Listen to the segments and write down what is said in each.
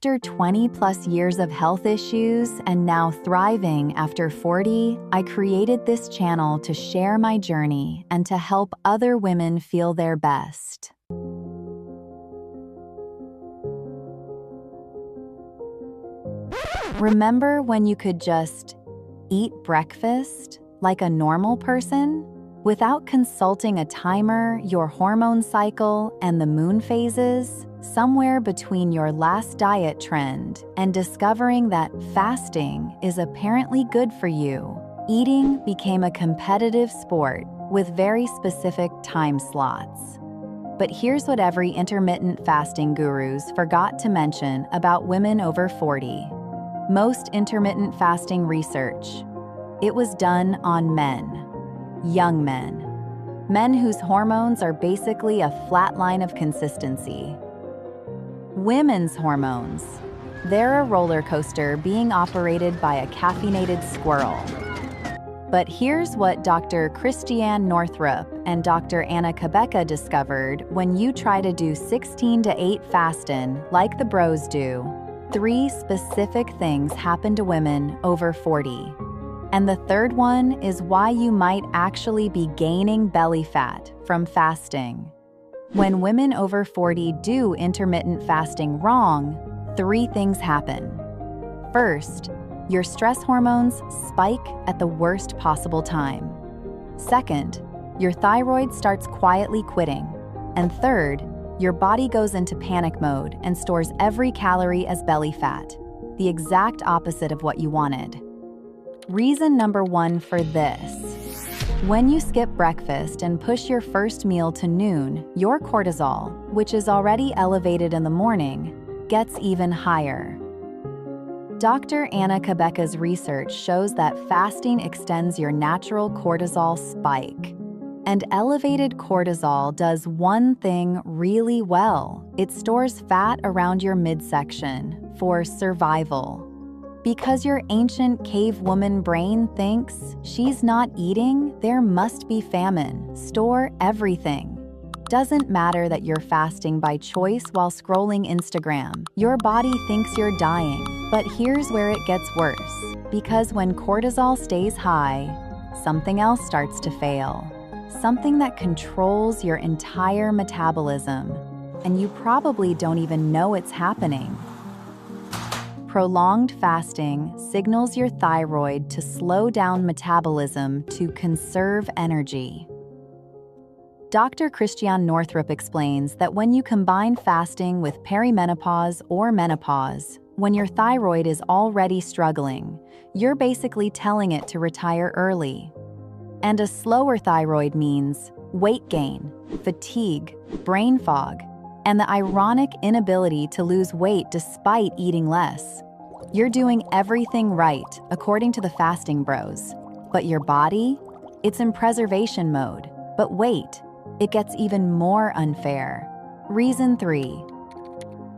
After 20 plus years of health issues and now thriving after 40, I created this channel to share my journey and to help other women feel their best. Remember when you could just eat breakfast like a normal person without consulting a timer, your hormone cycle, and the moon phases, somewhere between your last diet trend and discovering that fasting is apparently good for you? Eating became a competitive sport with very specific time slots. But here's what every intermittent fasting gurus forgot to mention about women over 40. Most intermittent fasting research, it was done on men, young men whose hormones are basically a flat line of consistency. Women's hormones, they're a roller coaster being operated by a caffeinated squirrel. But here's what Dr. Christiane Northrup and Dr. Anna Cabeca discovered when you try to do 16 to 8 fasting like the bros do. 3 specific things happen to women over 40. And the third one is why you might actually be gaining belly fat from fasting. When women over 40 do intermittent fasting wrong, 3 things happen. First, your stress hormones spike at the worst possible time. Second, your thyroid starts quietly quitting. And third, your body goes into panic mode and stores every calorie as belly fat, the exact opposite of what you wanted. Reason number 1 for this. When you skip breakfast and push your first meal to noon, your cortisol, which is already elevated in the morning, gets even higher. Dr. Anna Cabeca's research shows that fasting extends your natural cortisol spike. And elevated cortisol does one thing really well. It stores fat around your midsection for survival. Because your ancient cave woman brain thinks she's not eating, there must be famine. Store everything. Doesn't matter that you're fasting by choice while scrolling Instagram. Your body thinks you're dying. But here's where it gets worse. Because when cortisol stays high, something else starts to fail. Something that controls your entire metabolism, and you probably don't even know it's happening. Prolonged fasting signals your thyroid to slow down metabolism to conserve energy. Dr. Christiane Northrup explains that when you combine fasting with perimenopause or menopause, when your thyroid is already struggling, you're basically telling it to retire early. And a slower thyroid means weight gain, fatigue, brain fog, and the ironic inability to lose weight despite eating less. You're doing everything right, according to the fasting bros. But your body? It's in preservation mode. But wait, it gets even more unfair. Reason 3.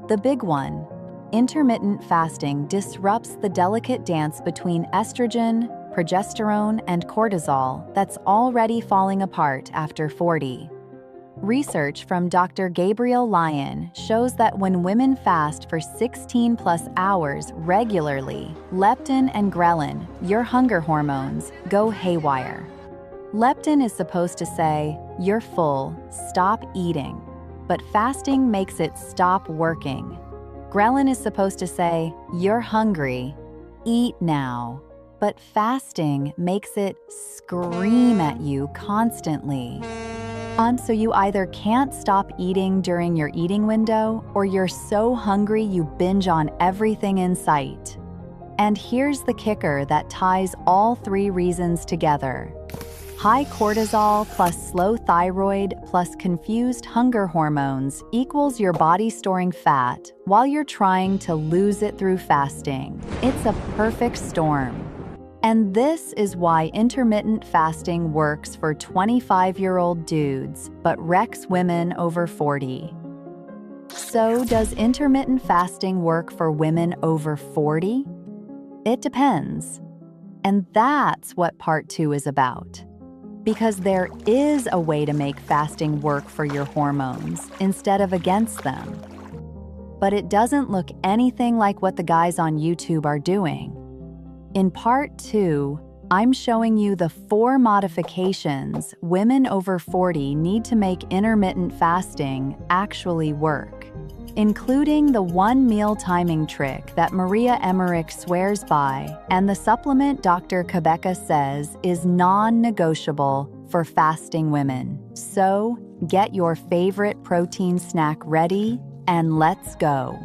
The big one. Intermittent fasting disrupts the delicate dance between estrogen, progesterone, and cortisol that's already falling apart after 40. Research from Dr. Gabrielle Lyon shows that when women fast for 16 plus hours regularly, leptin and ghrelin, your hunger hormones, go haywire. Leptin is supposed to say, "You're full, stop eating," but fasting makes it stop working. Ghrelin is supposed to say, "You're hungry, eat now." But fasting makes it scream at you constantly. So you either can't stop eating during your eating window, or you're so hungry you binge on everything in sight. And here's the kicker that ties all 3 reasons together. High cortisol plus slow thyroid plus confused hunger hormones equals your body storing fat while you're trying to lose it through fasting. It's a perfect storm. And this is why intermittent fasting works for 25-year-old dudes, but wrecks women over 40. So, does intermittent fasting work for women over 40? It depends. And that's what part 2 is about. Because there is a way to make fasting work for your hormones instead of against them. but it doesn't look anything like what the guys on YouTube are doing. In part 2, I'm showing you the 4 modifications women over 40 need to make intermittent fasting actually work, including the 1 meal timing trick that Maria Emmerich swears by and the supplement Dr. Cabeca says is non-negotiable for fasting women. So, get your favorite protein snack ready and let's go.